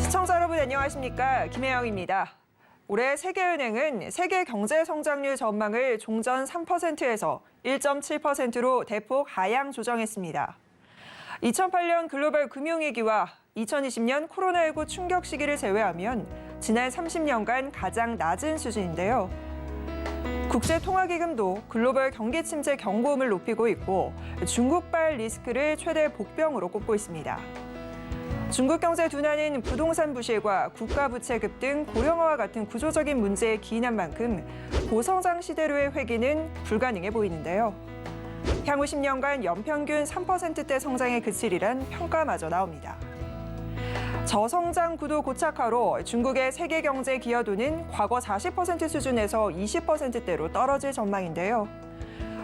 시청자 여러분 안녕하십니까? 김혜영입니다. 올해 세계은행은 세계 경제 성장률 전망을 종전 3%에서 1.7%로 대폭 하향 조정했습니다. 2008년 글로벌 금융위기와 2020년 코로나19 충격 시기를 제외하면 지난 30년간 가장 낮은 수준인데요. 국제통화기금도 글로벌 경기 침체 경고음을 높이고 있고 중국발 리스크를 최대 복병으로 꼽고 있습니다. 중국 경제 둔화는 부동산 부실과 국가 부채급 등 고령화와 같은 구조적인 문제에 기인한 만큼 고성장 시대로의 회귀는 불가능해 보이는데요. 향후 10년간 연평균 3%대 성장에 그치리란 평가마저 나옵니다. 저성장 구도 고착화로 중국의 세계 경제 기여도는 과거 40% 수준에서 20%대로 떨어질 전망인데요.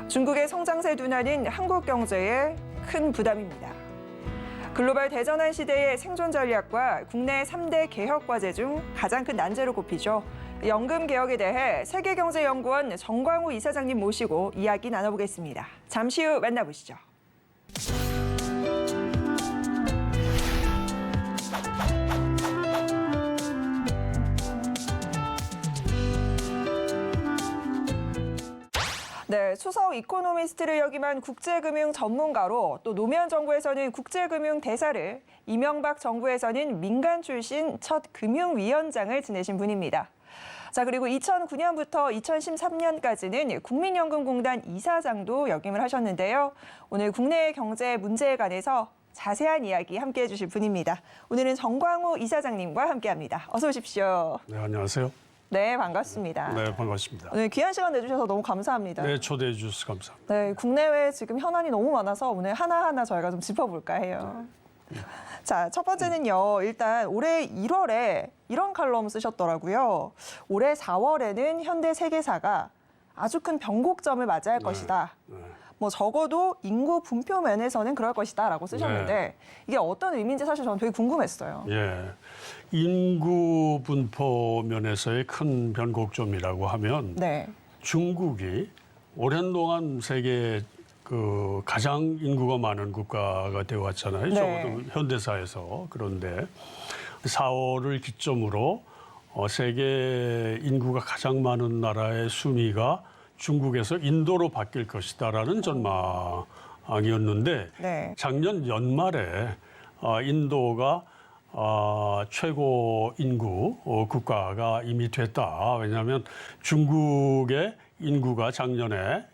중국의 성장세 둔화는 한국 경제에 큰 부담입니다. 글로벌 대전환 시대의 생존 전략과 국내 3대 개혁 과제 중 가장 큰 난제로 꼽히죠. 연금 개혁에 대해 세계경제연구원 정광우 이사장님 모시고 이야기 나눠보겠습니다. 잠시 후 만나보시죠. 네, 수석 이코노미스트를 역임한 국제금융 전문가로 또 노무현 정부에서는 국제금융 대사를, 이명박 정부에서는 민간 출신 첫 금융위원장을 지내신 분입니다. 자, 그리고 2009년부터 2013년까지는 국민연금공단 이사장도 역임을 하셨는데요. 오늘 국내 경제 문제에 관해서 자세한 이야기 함께해 주실 분입니다. 오늘은 정광우 이사장님과 함께합니다. 어서 오십시오. 네, 안녕하세요. 네, 반갑습니다. 네, 반갑습니다. 오늘 귀한 시간 내주셔서 너무 감사합니다. 네, 초대해 주셔서 감사합니다. 네, 국내외 지금 현안이 너무 많아서 오늘 하나하나 저희가 좀 짚어볼까 해요. 자, 첫 번째는요. 일단 올해 1월에 이런 칼럼 쓰셨더라고요. 올해 4월에는 현대 세계사가 아주 큰 변곡점을 맞이할 것이다. 뭐 적어도 인구 분포 면에서는 그럴 것이다라고 쓰셨는데 이게 어떤 의미인지 사실 저는 되게 궁금했어요. 예, 인구 분포 면에서의 큰 변곡점이라고 하면 중국이 오랜 동안 세계 그 가장 인구가 많은 국가가 되어 왔잖아요. 적어도 현대사에서. 그런데 4월을 기점으로 세계 인구가 가장 많은 나라의 순위가 중국에서 인도로 바뀔 것이다라는 전망이었는데 작년 연말에 인도가 최고 인구 국가가 이미 됐다. 왜냐하면 중국의 인구가 작년에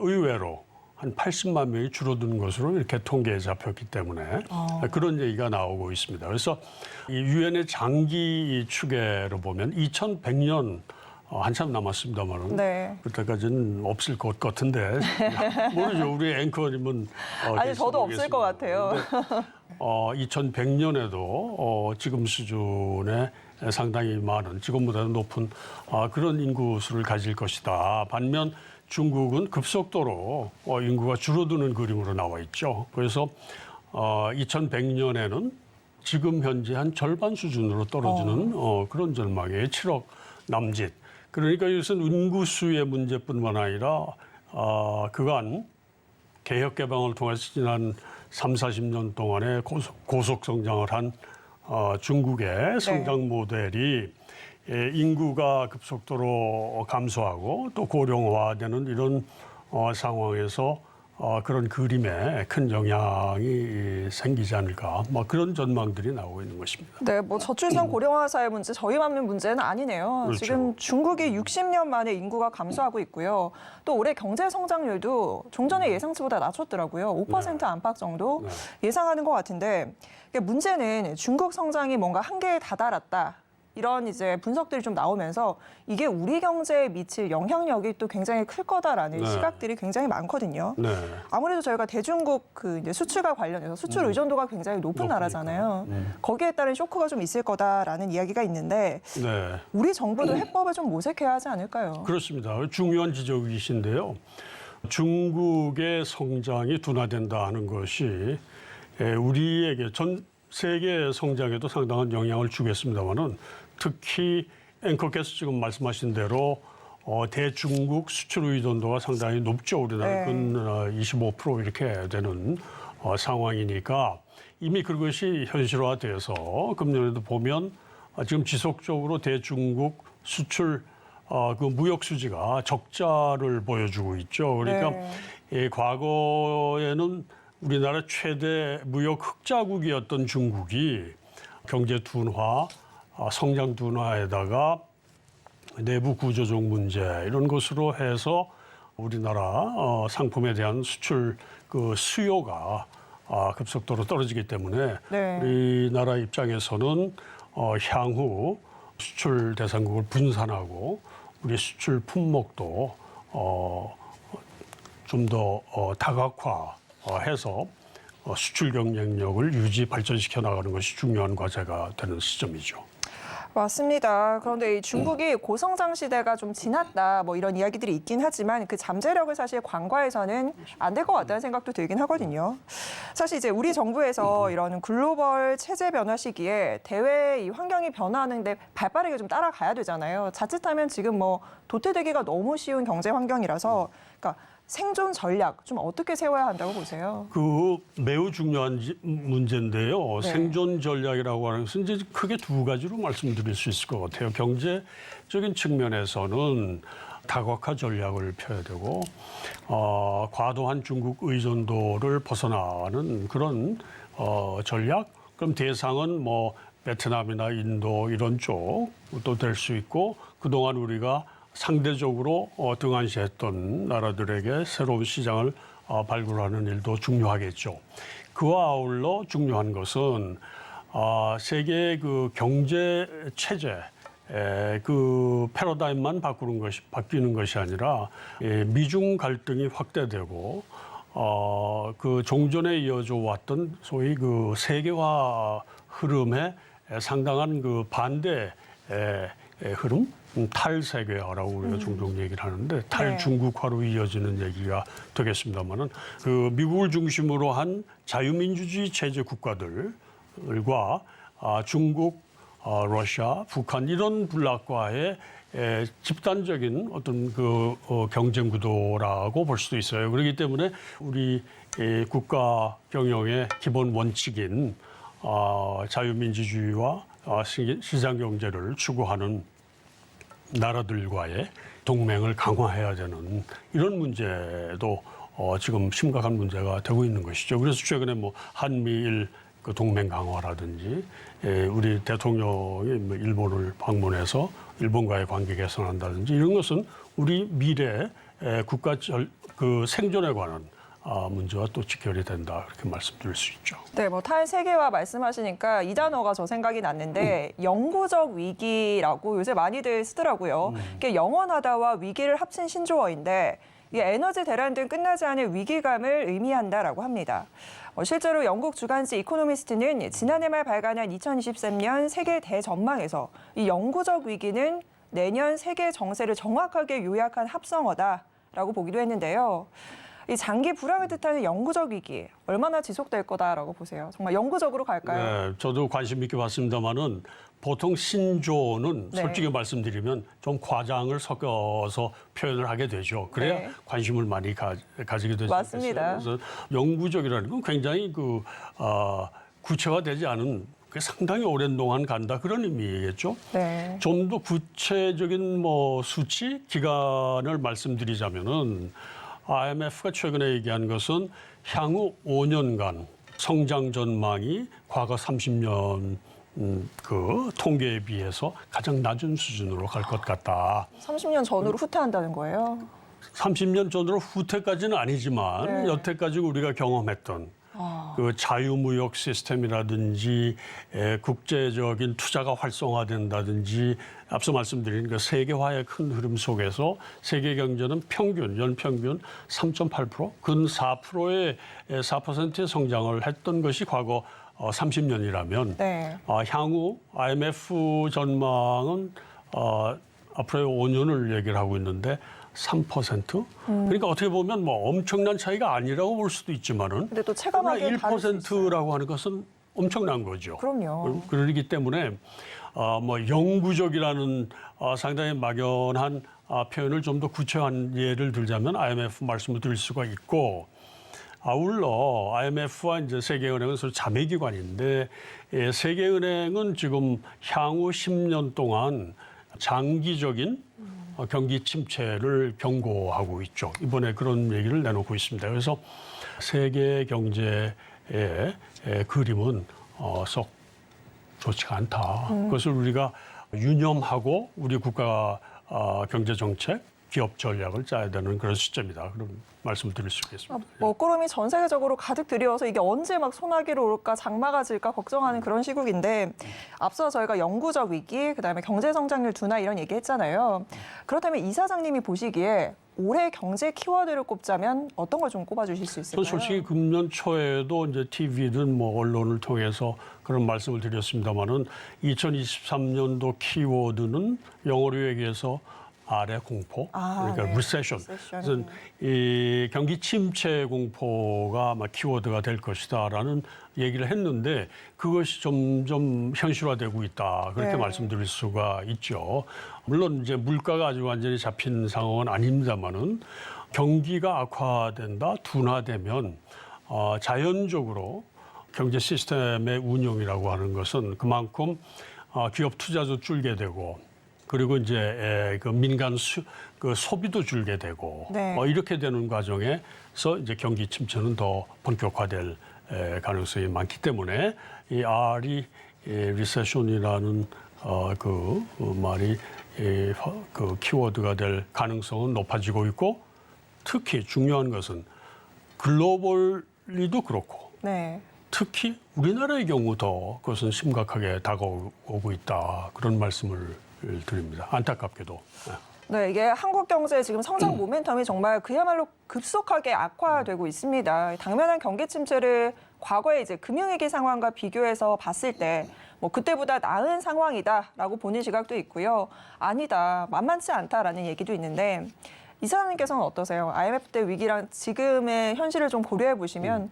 의외로 한 80만 명이 줄어든 것으로 이렇게 통계에 잡혔기 때문에 그런 얘기가 나오고 있습니다. 그래서 이 유엔의 장기 추계로 보면 2100년 한참 남았습니다만은 그때까지는 없을 것 같은데 모르죠. 우리 앵커님은 아니 저도 없을 것 같아요. 2100년에도 지금 수준의 상당히 많은 지금보다 높은 그런 인구수를 가질 것이다. 반면 중국은 급속도로 인구가 줄어드는 그림으로 나와 있죠. 그래서 2100년에는 지금 현재 한 절반 수준으로 떨어지는 그런 전망이에요. 7억 남짓. 그러니까 이것은 인구수의 문제뿐만 아니라 그간 개혁 개방을 통해서 지난 30-40년 동안에 고속 성장을 한 중국의 성장 모델이 인구가 급속도로 감소하고 또 고령화되는 이런 상황에서 그런 그림에 큰 영향이 생기지 않을까, 뭐 그런 전망들이 나오고 있는 것입니다. 네, 뭐 저출산 고령화 사회 문제 저희만의 문제는 아니네요. 그렇죠. 지금 중국이 60년 만에 인구가 감소하고 있고요. 또 올해 경제 성장률도 종전의 예상치보다 낮췄더라고요. 5% 안팎 정도 예상하는 것 같은데 문제는 중국 성장이 뭔가 한계에 다다랐다. 이런 이제 분석들이 좀 나오면서 이게 우리 경제에 미칠 영향력이 또 굉장히 클 거다라는 시각들이 굉장히 많거든요. 아무래도 저희가 대중국 그 이제 수출과 관련해서 수출 의존도가 굉장히 높은 나라잖아요. 거기에 따른 쇼크가 좀 있을 거다라는 이야기가 있는데 우리 정부도 해법을 좀 모색해야 하지 않을까요? 그렇습니다. 중요한 지적이신데요. 중국의 성장이 둔화된다 하는 것이 우리에게 전 세계 성장에도 상당한 영향을 주겠습니다만은 특히 앵커께서 지금 말씀하신 대로 대중국 수출 의존도가 상당히 높죠. 우리나라 근 25% 이렇게 되는 상황이니까 이미 그것이 현실화돼서 금년에도 보면 지금 지속적으로 대중국 수출 그 무역 수지가 적자를 보여주고 있죠. 그러니까 과거에는 우리나라 최대 무역 흑자국이었던 중국이 경제 둔화, 성장 둔화에다가 내부 구조적 문제 이런 것으로 해서 우리나라 상품에 대한 수출 그 수요가 급속도로 떨어지기 때문에 우리나라 입장에서는 향후 수출 대상국을 분산하고 우리 수출 품목도 좀 더 다각화해서 수출 경쟁력을 유지 발전시켜 나가는 것이 중요한 과제가 되는 시점이죠. 맞습니다. 그런데 이 중국이 고성장 시대가 좀 지났다 뭐 이런 이야기들이 있긴 하지만 그 잠재력을 사실 관과해서는 안 될 것 같다는 생각도 들긴 하거든요. 사실 이제 우리 정부에서 이런 글로벌 체제 변화 시기에 대외 이 환경이 변화하는데 발빠르게 좀 따라가야 되잖아요. 자칫하면 지금 뭐 도태되기가 너무 쉬운 경제 환경이라서 그러니까 생존 전략 좀 어떻게 세워야 한다고 보세요? 그 매우 중요한 문제인데요. 생존 전략이라고 하는 것은 이제 크게 두 가지로 말씀드릴 수 있을 것 같아요. 경제적인 측면에서는 다각화 전략을 펴야 되고 과도한 중국 의존도를 벗어나는 그런 전략. 그럼 대상은 뭐 베트남이나 인도 이런 쪽도 될 수 있고 그동안 우리가 상대적으로 등한시했던 나라들에게 새로운 시장을 발굴하는 일도 중요하겠죠. 그와 아울러 중요한 것은 세계의 그 경제 체제 그 패러다임만 바뀌는 것이 아니라 미중 갈등이 확대되고 그 종전에 이어져 왔던 소위 그 세계화 흐름에 상당한 그 반대 흐름, 탈세계화라고 우리가 종종 얘기를 하는데 탈중국화로 이어지는 얘기가 되겠습니다만은 그 미국을 중심으로 한 자유민주주의 체제 국가들과 중국, 러시아, 북한 이런 군락과의 집단적인 어떤 그 경쟁 구도라고 볼 수도 있어요. 그렇기 때문에 우리 국가 경영의 기본 원칙인 자유민주주의와 시장 경제를 추구하는 나라들과의 동맹을 강화해야 되는 이런 문제도 지금 심각한 문제가 되고 있는 것이죠. 그래서 최근에 뭐 한미일 그 동맹 강화라든지 우리 대통령이 뭐 일본을 방문해서 일본과의 관계 개선한다든지 이런 것은 우리 미래 국가 그 생존에 관한 문제와 또 직결이 된다 그렇게 말씀드릴 수 있죠. 네, 뭐 탈세계화 말씀하시니까 이 단어가 저 생각이 났는데 영구적 위기라고 요새 많이들 쓰더라고요. 이게 영원하다와 위기를 합친 신조어인데 이게 에너지 대란 등 끝나지 않을 위기감을 의미한다라고 합니다. 실제로 영국 주간지 이코노미스트는 지난해 말 발간한 2023년 세계 대전망에서 이 영구적 위기는 내년 세계 정세를 정확하게 요약한 합성어다라고 보기도 했는데요. 이 장기 불황을 뜻하는 영구적 위기 얼마나 지속될 거다라고 보세요? 정말 영구적으로 갈까요? 네, 저도 관심 있게 봤습니다만은 보통 신조어는 솔직히 말씀드리면 좀 과장을 섞어서 표현을 하게 되죠. 그래야 관심을 많이 가지게 되죠. 맞습니다. 그래서 영구적이라는 건 굉장히 그 구체화되지 않은 상당히 오랜 동안 간다 그런 의미겠죠. 네. 좀 더 구체적인 뭐 수치 기간을 말씀드리자면은. IMF가 최근에 얘기한 것은 향후 5년간 성장 전망이 과거 30년 그 통계에 비해서 가장 낮은 수준으로 갈 것 같다. 30년 전으로 후퇴한다는 거예요? 30년 전으로 후퇴까지는 아니지만 여태까지 우리가 경험했던 그 자유무역 시스템이라든지 국제적인 투자가 활성화된다든지 앞서 말씀드린 그 세계화의 큰 흐름 속에서 세계 경제는 연평균 3.8%, 근 4%의 4%의 성장을 했던 것이 과거 30년이라면 향후 IMF 전망은 앞으로의 5년을 얘기를 하고 있는데 3%? 그러니까 어떻게 보면 뭐 엄청난 차이가 아니라고 볼 수도 있지만은 근데 또 체감하기에 1%라고 하는 것은 엄청난 거죠. 그럼요. 그러기 때문에 뭐 영구적이라는 상당히 막연한 표현을 좀 더 구체화한 예를 들자면 IMF 말씀을 드릴 수가 있고, 아울러 IMF와 이제 세계은행은 서로 자매기관인데, 세계은행은 지금 향후 10년 동안 장기적인 경기 침체를 경고하고 있죠. 이번에 그런 얘기를 내놓고 있습니다. 그래서 세계 경제의 그림은 썩 좋지가 않다. 그것을 우리가 유념하고 우리 국가 경제 정책, 기업 전략을 짜야 되는 그런 시점이다. 그런 말씀을 드릴 수 있겠습니다. 먹구름이 전 세계적으로 가득 들이어서 이게 언제 막 소나기로 올까 장마가 질까 걱정하는 그런 시국인데, 앞서 저희가 영구적 위기, 그다음에 경제 성장률 둔화 이런 얘기했잖아요. 그렇다면 이사장님이 보시기에 올해 경제 키워드를 꼽자면 어떤 걸 좀 꼽아주실 수 있을까요? 전 솔직히 금년 초에도 이제 TV든 뭐 언론을 통해서 그런 말씀을 드렸습니다만은 2023년도 키워드는 영어로 얘기해서 아래 공포, 그러니까 네. recession. 그래서 이 경기 침체 공포가 아마 키워드가 될 것이다라는 얘기를 했는데, 그것이 점점 현실화되고 있다, 그렇게 네. 말씀드릴 수가 있죠. 물론 이제 물가가 아주 완전히 잡힌 상황은 아닙니다만은 경기가 악화된다, 둔화되면 자연적으로 경제 시스템의 운영이라고 하는 것은 그만큼 기업 투자도 줄게 되고, 그리고 이제 그 민간 그 소비도 줄게 되고, 네. 이렇게 되는 과정에서 이제 경기 침체는 더 본격화될 가능성이 많기 때문에 이 R이 리세션이라는 그 말이 그 키워드가 될 가능성은 높아지고 있고, 특히 중요한 것은 글로벌리도 그렇고, 네. 특히 우리나라의 경우 더 그것은 심각하게 다가오고 있다, 그런 말씀을 드립니다. 안타깝게도. 네, 이게 한국 경제의 지금 성장 모멘텀이 정말 그야말로 급속하게 악화되고 있습니다. 당면한 경기 침체를 과거에 이제 금융위기 상황과 비교해서 봤을 때 뭐 그때보다 나은 상황이다라고 보는 시각도 있고요. 아니다, 만만치 않다라는 얘기도 있는데, 이사장님께서는 어떠세요? IMF 때 위기랑 지금의 현실을 좀 고려해 보시면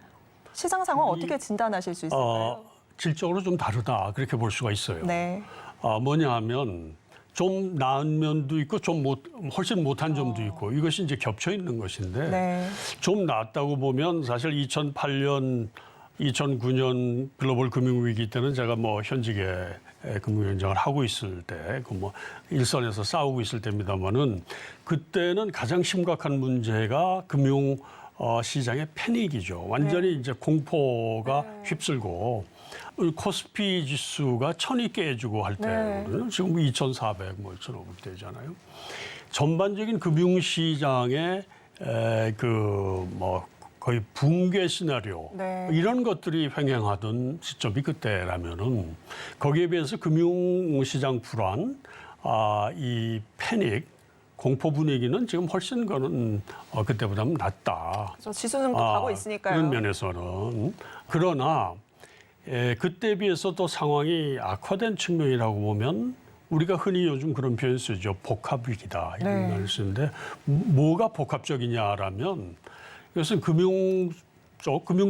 시장 상황 어떻게 진단하실 수 있을까요? 질적으로 좀 다르다, 그렇게 볼 수가 있어요. 네. 뭐냐 하면 좀 나은 면도 있고 좀 훨씬 못한 점도 있고, 이것이 이제 겹쳐 있는 것인데, 네. 좀 낫다고 보면 사실 2008년, 2009년 글로벌 금융위기 때는 제가 뭐 현직에 금융위원장을 하고 있을 때, 그 뭐 일선에서 싸우고 있을 때입니다만은, 그때는 가장 심각한 문제가 금융 시장의 패닉이죠. 완전히 이제 공포가 휩쓸고, 코스피 지수가 1000이 깨지고 할 때거든요. 지금 2400, 뭐 2500 되잖아요. 전반적인 금융시장의 그 뭐 거의 붕괴 시나리오, 네. 이런 것들이 횡행하던 시점이 그때라면은, 거기에 비해서 금융시장 불안, 이 패닉, 공포 분위기는 지금 훨씬 그는 그때보다는 낫다. 그래서 지수는 또 가고 있으니까요. 그런 면에서는. 그러나 그때에 비해서 또 상황이 악화된 측면이라고 보면, 우리가 흔히 요즘 그런 표현 쓰죠. 복합위기다, 이런 네. 말을 쓰는데, 뭐가 복합적이냐라면, 이것은 금융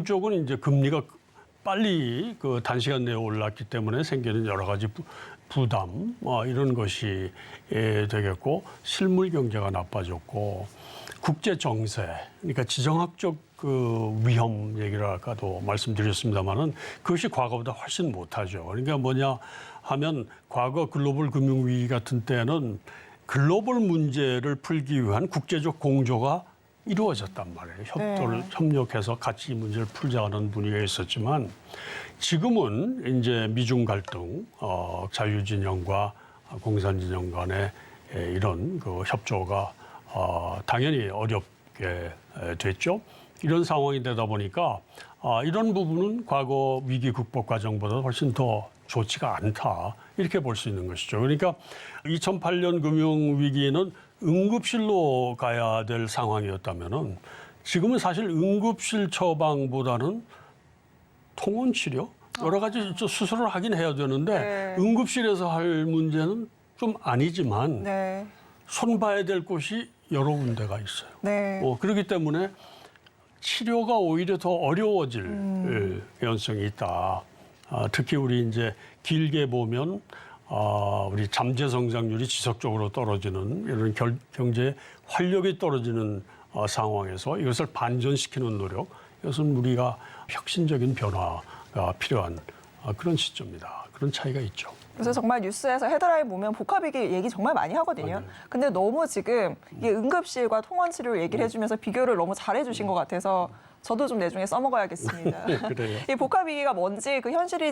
쪽은 이제 금리가 빨리 그 단시간 내에 올랐기 때문에 생기는 여러 가지 부담, 이런 것이 되겠고, 실물 경제가 나빠졌고, 국제 정세, 그러니까 지정학적 그 위험 얘기를 아까도 말씀드렸습니다만은, 그것이 과거보다 훨씬 못하죠. 그러니까 뭐냐 하면, 과거 글로벌 금융위기 같은 때는 글로벌 문제를 풀기 위한 국제적 공조가 이루어졌단 말이에요. 협력해서 같이 이 문제를 풀자는 분위기가 있었지만, 지금은 이제 미중 갈등, 자유진영과 공산진영 간의 이런 그 협조가 당연히 어렵게 됐죠. 이런 상황이 되다 보니까 이런 부분은 과거 위기 극복 과정보다 훨씬 더 좋지가 않다, 이렇게 볼 수 있는 것이죠. 그러니까 2008년 금융위기에는 응급실로 가야 될 상황이었다면은, 지금은 사실 응급실 처방보다는 통원 치료, 여러 가지 수술을 하긴 해야 되는데, 응급실에서 할 문제는 좀 아니지만 손 봐야 될 곳이 여러 군데가 있어요. 그렇기 때문에 치료가 오히려 더 어려워질 가능성이 있다. 특히 우리 이제 길게 보면 우리 잠재 성장률이 지속적으로 떨어지는 이런 경제 활력이 떨어지는 상황에서 이것을 반전시키는 노력, 이것은 우리가 혁신적인 변화가 필요한 그런 시점입니다. 그런 차이가 있죠. 그래서 정말 뉴스에서 헤드라인 보면 복합위기 얘기 정말 많이 하거든요. 맞아요. 근데 너무 지금 이게 응급실과 통원치료 얘기를 해주면서 비교를 너무 잘해주신 것 같아서 저도 좀 내중에 써먹어야겠습니다. 그래요. 이 복합위기가 뭔지 그 현실을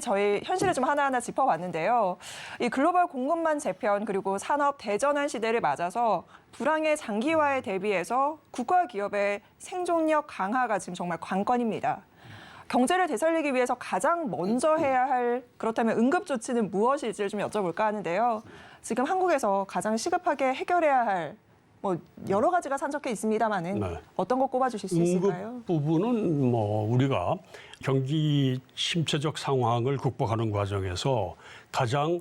좀 하나하나 짚어봤는데요. 이 글로벌 공급망 재편 그리고 산업 대전환 시대를 맞아서 불황의 장기화에 대비해서 국가 기업의 생존력 강화가 지금 정말 관건입니다. 경제를 되살리기 위해서 가장 먼저 해야 할 그렇다면 응급 조치는 무엇일지를 좀 여쭤볼까 하는데요. 지금 한국에서 가장 시급하게 해결해야 할 뭐 여러 가지가 산적해 있습니다만은 네. 어떤 거 꼽아주실 수 있을까요? 응급 부분은 뭐 우리가 경기 침체적 상황을 극복하는 과정에서 가장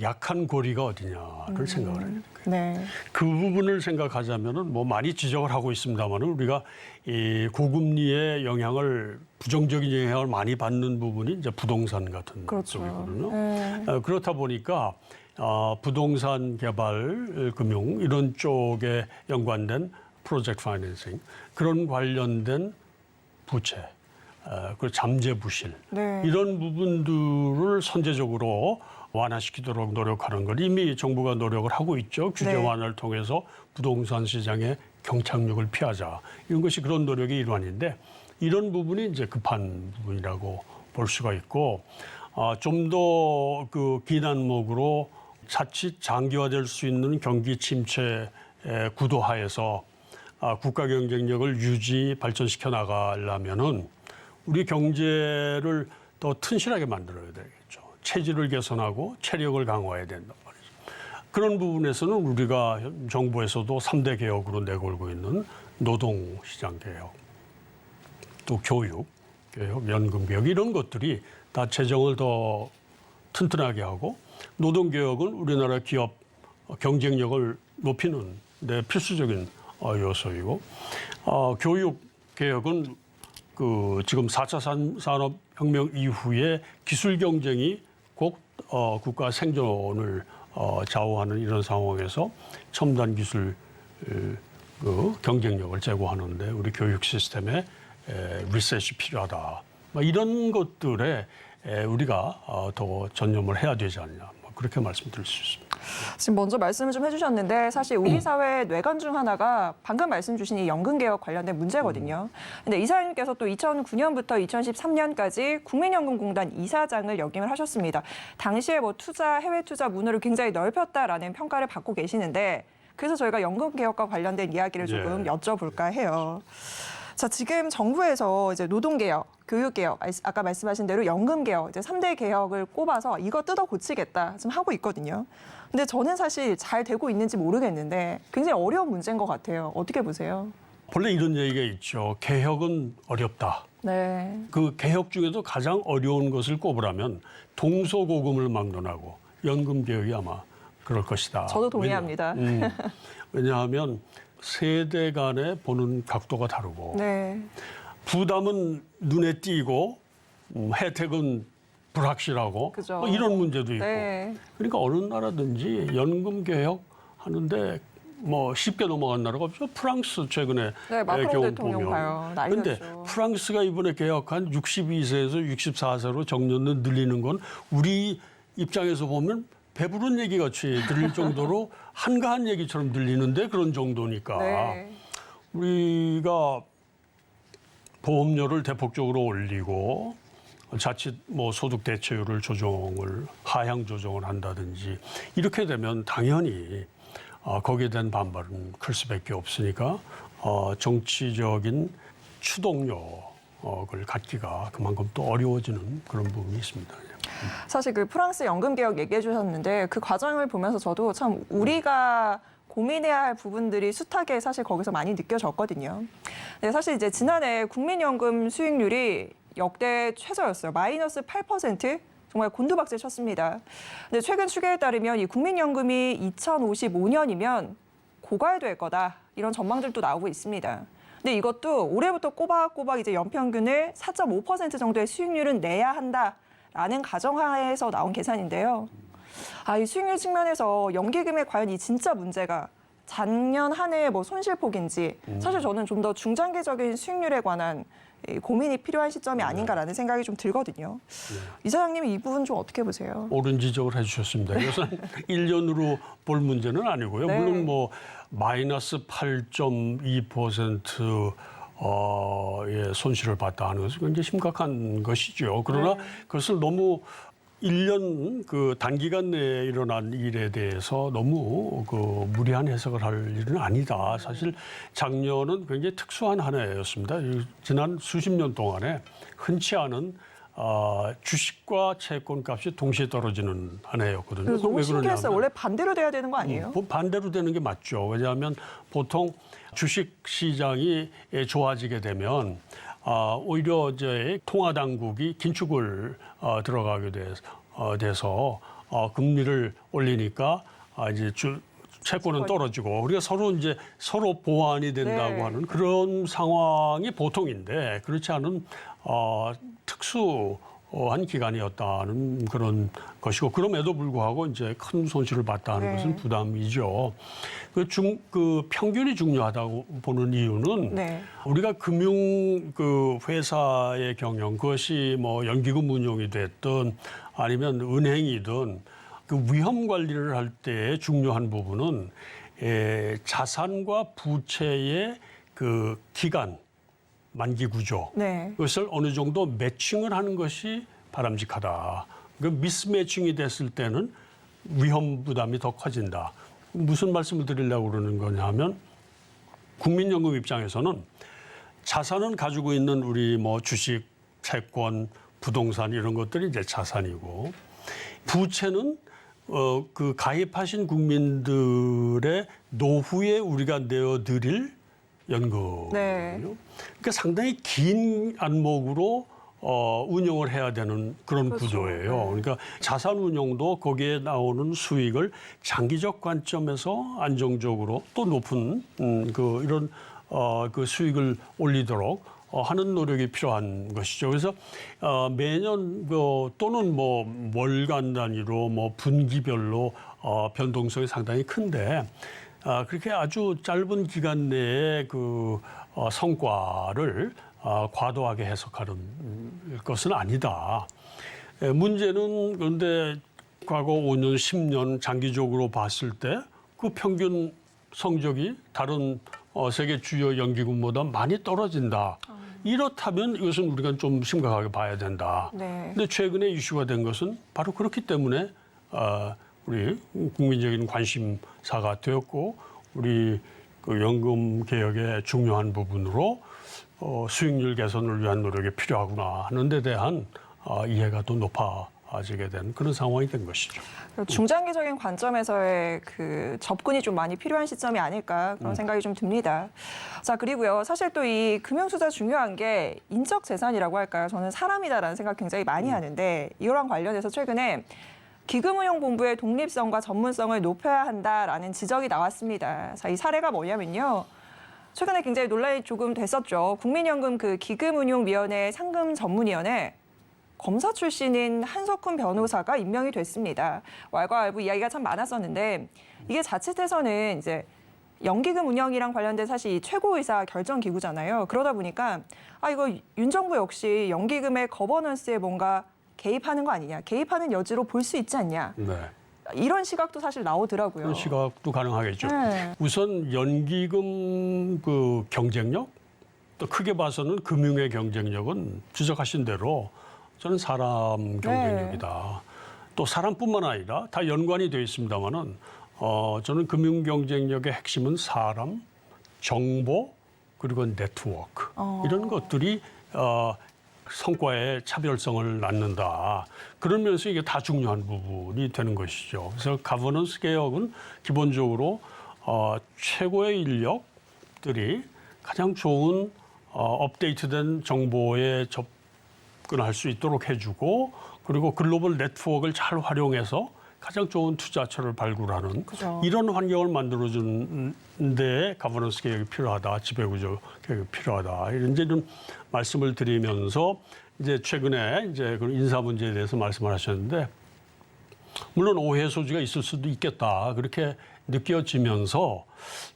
약한 고리가 어디냐를 생각을 해야 돼요. 네. 그 부분을 생각하자면은 뭐 많이 지적을 하고 있습니다만은 우리가 이 고금리의 영향을 부정적인 영향을 많이 받는 부분이 이제 부동산 같은 그렇죠. 쪽이거든요. 네. 그렇다 보니까 부동산 개발, 금융 이런 쪽에 연관된 프로젝트 파이낸싱 그런 관련된 부채, 그 잠재 부실 네. 이런 부분들을 선제적으로 완화시키도록 노력하는 걸 이미 정부가 노력을 하고 있죠. 규제 네. 완화를 통해서 부동산 시장의 경착륙을 피하자. 이런 것이 그런 노력의 일환인데 이런 부분이 이제 급한 부분이라고 볼 수가 있고 좀 더 그 긴 안목으로 자칫 장기화될 수 있는 경기 침체 구도하에서 국가 경쟁력을 유지 발전시켜 나가려면은 우리 경제를 더 튼실하게 만들어야 되겠죠. 체질을 개선하고 체력을 강화해야 된단 말이죠. 그런 부분에서는 우리가 정부에서도 3대 개혁으로 내걸고 있는 노동시장 개혁, 또 교육 개혁, 연금 개혁 이런 것들이 다 재정을 더 튼튼하게 하고 노동개혁은 우리나라 기업 경쟁력을 높이는 데 필수적인 요소이고 교육개혁은 그 지금 4차 산업혁명 이후에 기술 경쟁이 곧 국가 생존을 좌우하는 이런 상황에서 첨단 기술 그 경쟁력을 제고하는데 우리 교육 시스템에 리셋이 필요하다. 이런 것들에 우리가 더 전념을 해야 되지 않냐. 그렇게 말씀드릴 수 있습니다. 지금 먼저 말씀을 좀 해주셨는데 사실 우리 사회의 뇌관 중 하나가 방금 말씀 주신 이 연금개혁 관련된 문제거든요. 근데 이사님께서 또 2009년부터 2013년까지 국민연금공단 이사장을 역임을 하셨습니다. 당시에 뭐 투자, 해외 투자 문호를 굉장히 넓혔다라는 평가를 받고 계시는데 그래서 저희가 연금개혁과 관련된 이야기를 조금 여쭤볼까 해요. 자, 지금 정부에서 이제 노동개혁, 교육개혁, 아까 말씀하신 대로 연금개혁, 이제 3대 개혁을 꼽아서 이거 뜯어 고치겠다 지금 하고 있거든요. 근데 저는 사실 잘 되고 있는지 모르겠는데 굉장히 어려운 문제인 것 같아요. 어떻게 보세요? 본래 이런 얘기가 있죠. 개혁은 어렵다. 네. 그 개혁 중에도 가장 어려운 것을 꼽으라면 동서고금을 막론하고 연금개혁이 아마 그럴 것이다. 저도 동의합니다. 왜냐하면 세대 간에 보는 각도가 다르고 네. 부담은 눈에 띄고 혜택은 불확실하고 그죠. 뭐 이런 문제도 있고 네. 그러니까 어느 나라든지 연금 개혁 하는데 뭐 쉽게 넘어간 나라가 없죠. 프랑스 최근에 네, 마크롱 경우 대통령 보면 봐요. 그런데 난리났죠. 프랑스가 이번에 개혁한 62세에서 64세로 정년을 늘리는 건 우리 입장에서 보면 배부른 얘기 같이 들릴 정도로 한가한 얘기처럼 들리는데 그런 정도니까 네. 우리가 보험료를 대폭적으로 올리고 자칫 뭐 소득 대체율을 하향 조정을 한다든지 이렇게 되면 당연히 거기에 대한 반발은 클 수밖에 없으니까 정치적인 추동력을 갖기가 그만큼 또 어려워지는 그런 부분이 있습니다. 사실 그 프랑스 연금개혁 얘기해 주셨는데 그 과정을 보면서 저도 참 우리가 고민해야 할 부분들이 숱하게 사실 거기서 많이 느껴졌거든요. 네, 사실 이제 지난해 국민연금 수익률이 역대 최저였어요. 마이너스 8%. 정말 곤두박질 쳤습니다. 근데 최근 추계에 따르면 이 국민연금이 2055년이면 고갈될 거다. 이런 전망들도 나오고 있습니다. 근데 이것도 올해부터 꼬박꼬박 이제 연평균을 4.5% 정도의 수익률은 내야 한다라는 가정하에서 나온 계산인데요. 이 수익률 측면에서 연기금의 과연 이 진짜 문제가 작년 한 해의 뭐 손실폭인지 사실 저는 좀 더 중장기적인 수익률에 관한 이 고민이 필요한 시점이 아닌가라는 생각이 좀 들거든요. 이사장님 이 부분 좀 어떻게 보세요? 옳은 지적을 해주셨습니다. 이것은 1년으로 볼 문제는 아니고요. 네. 물론 뭐 마이너스 8.2% 의 손실을 봤다 하는 것은 굉장히 심각한 것이죠. 그러나 그것을 너무 1년 그 단기간 내에 일어난 일에 대해서 너무 그 무리한 해석을 할 일은 아니다. 사실 작년은 굉장히 특수한 한 해였습니다. 지난 수십 년 동안에 흔치 않은 주식과 채권 값이 동시에 떨어지는 한 해였거든요. 너무 왜 신기했어요. 그러냐면 원래 반대로 돼야 되는 거 아니에요? 반대로 되는 게 맞죠. 왜냐하면 보통 주식 시장이 좋아지게 되면 오히려 이제 통화 당국이 긴축을 들어가게 돼서 금리를 올리니까 이제 채권은 떨어지고 우리가 서로 보완이 된다고 네. 하는 그런 상황이 보통인데 그렇지 않은 특수한 기간이었다는 그런 것이고 그럼에도 불구하고 이제 큰 손실을 봤다는 네. 것은 부담이죠. 그 평균이 중요하다고 보는 이유는 네. 우리가 금융 그 회사의 경영 그것이 뭐 연기금 운용이 됐든 아니면 은행이든 그 위험 관리를 할 때 중요한 부분은 자산과 부채의 그 기간 만기 구조 네. 그것을 어느 정도 매칭을 하는 것이 바람직하다. 그 미스매칭이 됐을 때는 위험 부담이 더 커진다. 무슨 말씀을 드리려고 그러는 거냐면 국민연금 입장에서는 자산은 가지고 있는 우리 뭐 주식, 채권, 부동산 이런 것들이 이제 자산이고 부채는 그 가입하신 국민들의 노후에 우리가 내어드릴 연금이거든요. 네. 그러니까 상당히 긴 안목으로 운영을 해야 되는 그런 그렇죠. 구조예요. 네. 그러니까 자산 운용도 거기에 나오는 수익을 장기적 관점에서 안정적으로 또 높은 이런 그 수익을 올리도록 하는 노력이 필요한 것이죠. 그래서 매년 또는 뭐 월간 단위로 뭐 분기별로 변동성이 상당히 큰데 그렇게 아주 짧은 기간 내에 그 성과를 과도하게 해석하는 것은 아니다. 문제는 그런데 과거 5년, 10년 장기적으로 봤을 때 그 평균 성적이 다른 세계 주요 연기금보다 많이 떨어진다. 이렇다면 이것은 우리가 좀 심각하게 봐야 된다. 네. 근데 최근에 이슈가 된 것은 바로 그렇기 때문에 우리 국민적인 관심사가 되었고 우리 그 연금 개혁의 중요한 부분으로 수익률 개선을 위한 노력이 필요하구나 하는 데 대한 이해가 더 높아지게 된 그런 상황이 된 것이죠. 중장기적인 관점에서의 그 접근이 좀 많이 필요한 시점이 아닐까 그런 생각이 좀 듭니다. 자, 그리고요. 사실 또 이 금융투자 중요한 게 인적 재산이라고 할까요? 저는 사람이다라는 생각 굉장히 많이 하는데 이거랑 관련해서 최근에 기금운용본부의 독립성과 전문성을 높여야 한다라는 지적이 나왔습니다. 자, 이 사례가 뭐냐면요. 최근에 굉장히 논란이 조금 됐었죠. 국민연금 그 기금운용위원회 상금전문위원회 검사 출신인 한석훈 변호사가 임명이 됐습니다. 왈가왈부 이야기가 참 많았었는데 이게 자칫해서는 이제 연기금 운영이랑 관련된 사실 이 최고의사 결정 기구잖아요. 그러다 보니까 이거 윤 정부 역시 연기금의 거버넌스에 뭔가 개입하는 거 아니냐, 개입하는 여지로 볼 수 있지 않냐. 네. 이런 시각도 사실 나오더라고요. 그런 시각도 가능하겠죠. 네. 우선 연기금 그 경쟁력, 또 크게 봐서는 금융의 경쟁력은 지적하신 대로 저는 사람 경쟁력이다. 또 사람뿐만 아니라 다 연관이 되어 있습니다만은 저는 금융 경쟁력의 핵심은 사람, 정보 그리고 네트워크 이런 것들이 성과의 차별성을 낳는다. 그러면서 이게 다 중요한 부분이 되는 것이죠. 그래서 가버넌스 개혁은 기본적으로 최고의 인력들이 가장 좋은 업데이트된 정보에 접근할 수 있도록 해주고 그리고 글로벌 네트워크를 잘 활용해서 가장 좋은 투자처를 발굴하는 그죠. 이런 환경을 만들어주는 데 가버넌스 개혁이 필요하다, 지배구조 개혁이 필요하다 이런 좀 말씀을 드리면서 이제 최근에 이제 그 인사 문제에 대해서 말씀을 하셨는데 물론 오해 소지가 있을 수도 있겠다. 그렇게 느껴지면서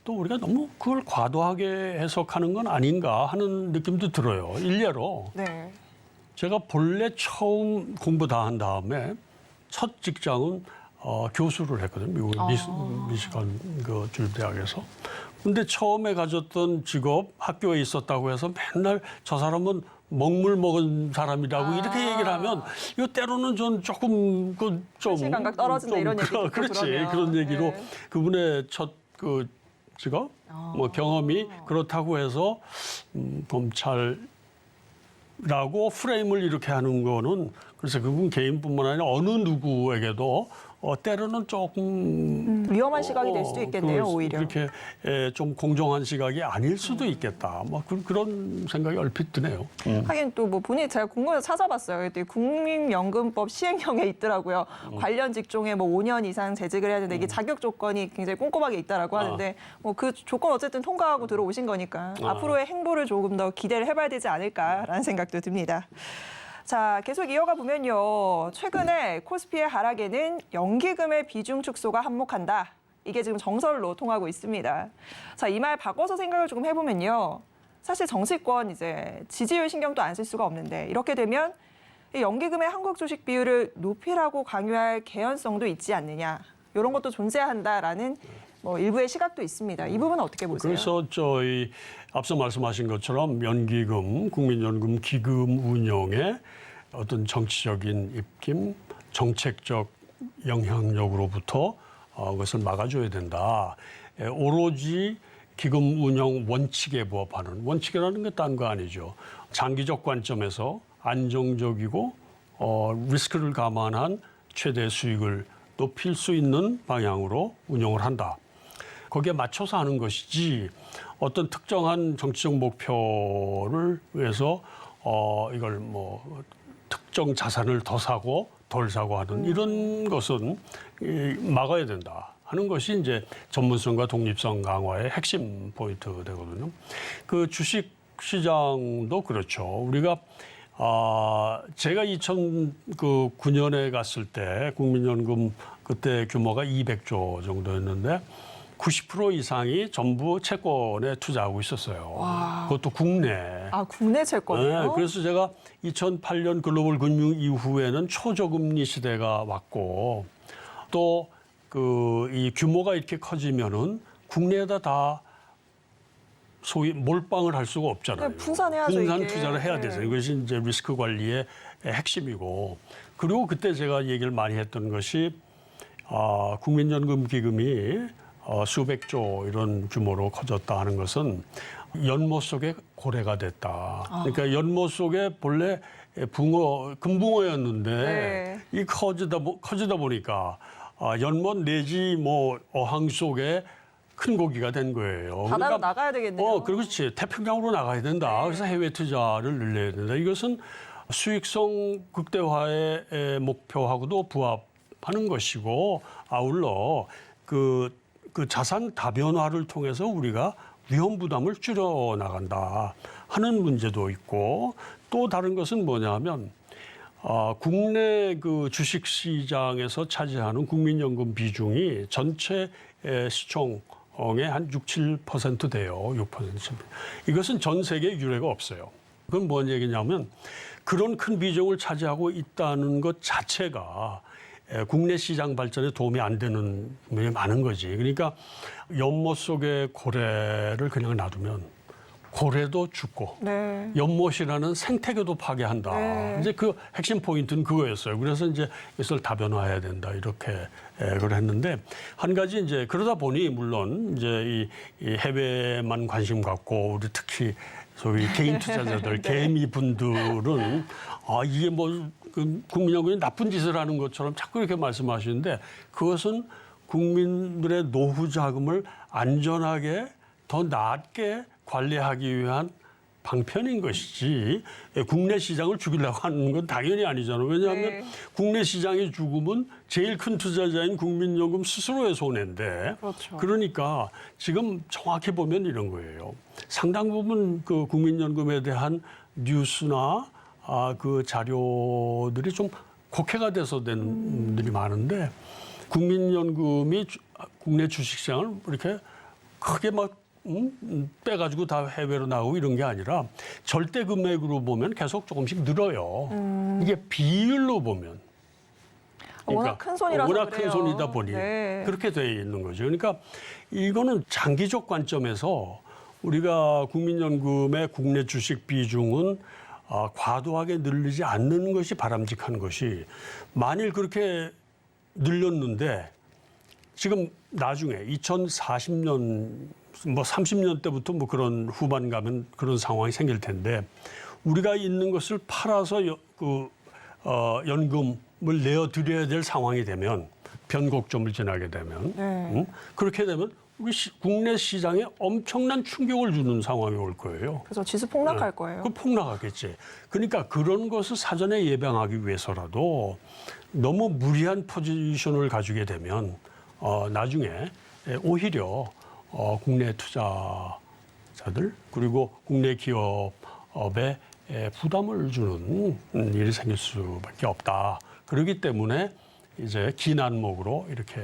또 우리가 너무 그걸 과도하게 해석하는 건 아닌가 하는 느낌도 들어요. 일례로 네. 제가 본래 처음 공부 다 한 다음에 첫 직장은 교수를 했거든요. 미국 미시간 그 주립대학에서. 근데 처음에 가졌던 직업 학교에 있었다고 해서 맨날 저 사람은 먹물 먹은 사람이라고 이렇게 얘기를 하면 이거 때로는 전 조금 그 좀 실감각 떨어진다 이런 얘기 듣고 그렇지 그러면. 그런 얘기로 네. 그분의 첫 그 직업 뭐 경험이 그렇다고 해서 검찰 라고 프레임을 이렇게 하는 거는 그래서 그분 개인뿐만 아니라 어느 누구에게도 때로는 조금 위험한 시각이 될 수도 있겠네요, 오히려. 그렇게 좀 공정한 시각이 아닐 수도 있겠다. 뭐 그런 생각이 얼핏 드네요. 하긴 또 뭐 본인이 제가 궁금해서 찾아봤어요. 그때 국민연금법 시행령에 있더라고요. 관련 직종에 뭐 5년 이상 재직을 해야 되는데 이게 자격 조건이 굉장히 꼼꼼하게 있다라고 하는데 뭐 그 조건 어쨌든 통과하고 들어오신 거니까 앞으로의 행보를 조금 더 기대를 해봐야 되지 않을까라는 생각도 듭니다. 자, 계속 이어가 보면요. 최근에 코스피의 하락에는 연기금의 비중 축소가 한몫한다. 이게 지금 정설로 통하고 있습니다. 자, 이 말 바꿔서 생각을 조금 해보면요. 사실 정치권 이제 지지율 신경도 안 쓸 수가 없는데 이렇게 되면 이 연기금의 한국 주식 비율을 높이라고 강요할 개연성도 있지 않느냐. 이런 것도 존재한다라는 뭐 일부의 시각도 있습니다. 이 부분은 어떻게 보세요? 그래서 저희 앞서 말씀하신 것처럼 연기금, 국민연금 기금 운영에 어떤 정치적인 입김, 정책적 영향력으로부터 그것을 막아줘야 된다. 오로지 기금 운영 원칙에 부합하는 원칙이라는 게 딴 거 아니죠. 장기적 관점에서 안정적이고 리스크를 감안한 최대 수익을 높일 수 있는 방향으로 운영을 한다. 거기에 맞춰서 하는 것이지 어떤 특정한 정치적 목표를 위해서 이걸 뭐 특정 자산을 더 사고 덜 사고 하는 이런 것은 막아야 된다 하는 것이 이제 전문성과 독립성 강화의 핵심 포인트 되거든요. 그 주식 시장도 그렇죠. 우리가 제가 2009년에 갔을 때 국민연금 그때 규모가 200조 정도였는데 90% 이상이 전부 채권에 투자하고 있었어요. 와. 그것도 국내. 아, 국내 채권이요? 네, 그래서 제가 2008년 글로벌 금융 이후에는 초저금리 시대가 왔고 또 그 이 규모가 이렇게 커지면은 국내에다 다 소위 몰빵을 할 수가 없잖아요. 네, 분산해야죠, 분산 이게. 투자를 해야 네. 되죠. 이것이 이제 리스크 관리의 핵심이고 그리고 그때 제가 얘기를 많이 했던 것이 국민연금 기금이 수백조 이런 규모로 커졌다 하는 것은 연못 속에 고래가 됐다. 그러니까 연못 속에 본래 금붕어였는데 네. 이 커지다 보니까 연못 내지 뭐 어항 속에 큰 고기가 된 거예요. 바다로 나가야 되겠네요. 그렇지. 태평양으로 나가야 된다. 그래서 해외 투자를 늘려야 된다. 이것은 수익성 극대화의 목표하고도 부합하는 것이고 아울러 그 자산 다변화를 통해서 우리가 위험 부담을 줄여 나간다 하는 문제도 있고 또 다른 것은 뭐냐면 국내 그 주식 시장에서 차지하는 국민연금 비중이 전체 시총의 한 6, 7% 돼요. 6%. 이것은 전 세계에 유례가 없어요. 그건 뭔 얘기냐면 그런 큰 비중을 차지하고 있다는 것 자체가 국내 시장 발전에 도움이 안 되는 면이 많은 거지. 그러니까 연못 속에 고래를 그냥 놔두면 고래도 죽고 네. 연못이라는 생태계도 파괴한다. 네. 이제 그 핵심 포인트는 그거였어요. 그래서 이제 이것을 다변화해야 된다 이렇게 그걸 했는데 한 가지 이제 그러다 보니 물론 이제 이 해외만 관심 갖고 우리 특히 소위 개인 투자자들 네. 개미 분들은 이게 뭐 그 국민연금이 나쁜 짓을 하는 것처럼 자꾸 이렇게 말씀하시는데 그것은 국민들의 노후 자금을 안전하게 더 낮게 관리하기 위한 방편인 것이지 국내 시장을 죽이려고 하는 건 당연히 아니잖아요. 왜냐하면 네. 국내 시장이 죽으면 제일 큰 투자자인 국민연금 스스로의 손해인데 그렇죠. 그러니까 지금 정확히 보면 이런 거예요. 상당 부분 그 국민연금에 대한 뉴스나 그 자료들이 좀 국회가 돼서 된 분들이 많은데 국민연금이 국내 주식시장을 이렇게 크게 막 빼가지고 다 해외로 나오고 이런 게 아니라 절대 금액으로 보면 계속 조금씩 늘어요. 이게 비율로 보면. 워낙 큰 손이라서 워낙 그래요. 큰 손이다 보니 네. 그렇게 돼 있는 거죠. 그러니까 이거는 장기적 관점에서 우리가 국민연금의 국내 주식 비중은 과도하게 늘리지 않는 것이 바람직한 것이 만일 그렇게 늘렸는데 지금 나중에 2040년 뭐 30년 때부터 뭐 그런 후반 가면 그런 상황이 생길 텐데 우리가 있는 것을 팔아서 연금을 내어드려야 될 상황이 되면 변곡점을 지나게 되면 네. 그렇게 되면 우리 국내 시장에 엄청난 충격을 주는 상황이 올 거예요. 그래서 지수 폭락할 거예요. 그 폭락하겠지. 그러니까 그런 것을 사전에 예방하기 위해서라도 너무 무리한 포지션을 가지게 되면 나중에 오히려 국내 투자자들 그리고 국내 기업에 부담을 주는 일이 생길 수밖에 없다. 그렇기 때문에 이제 긴 안목으로 이렇게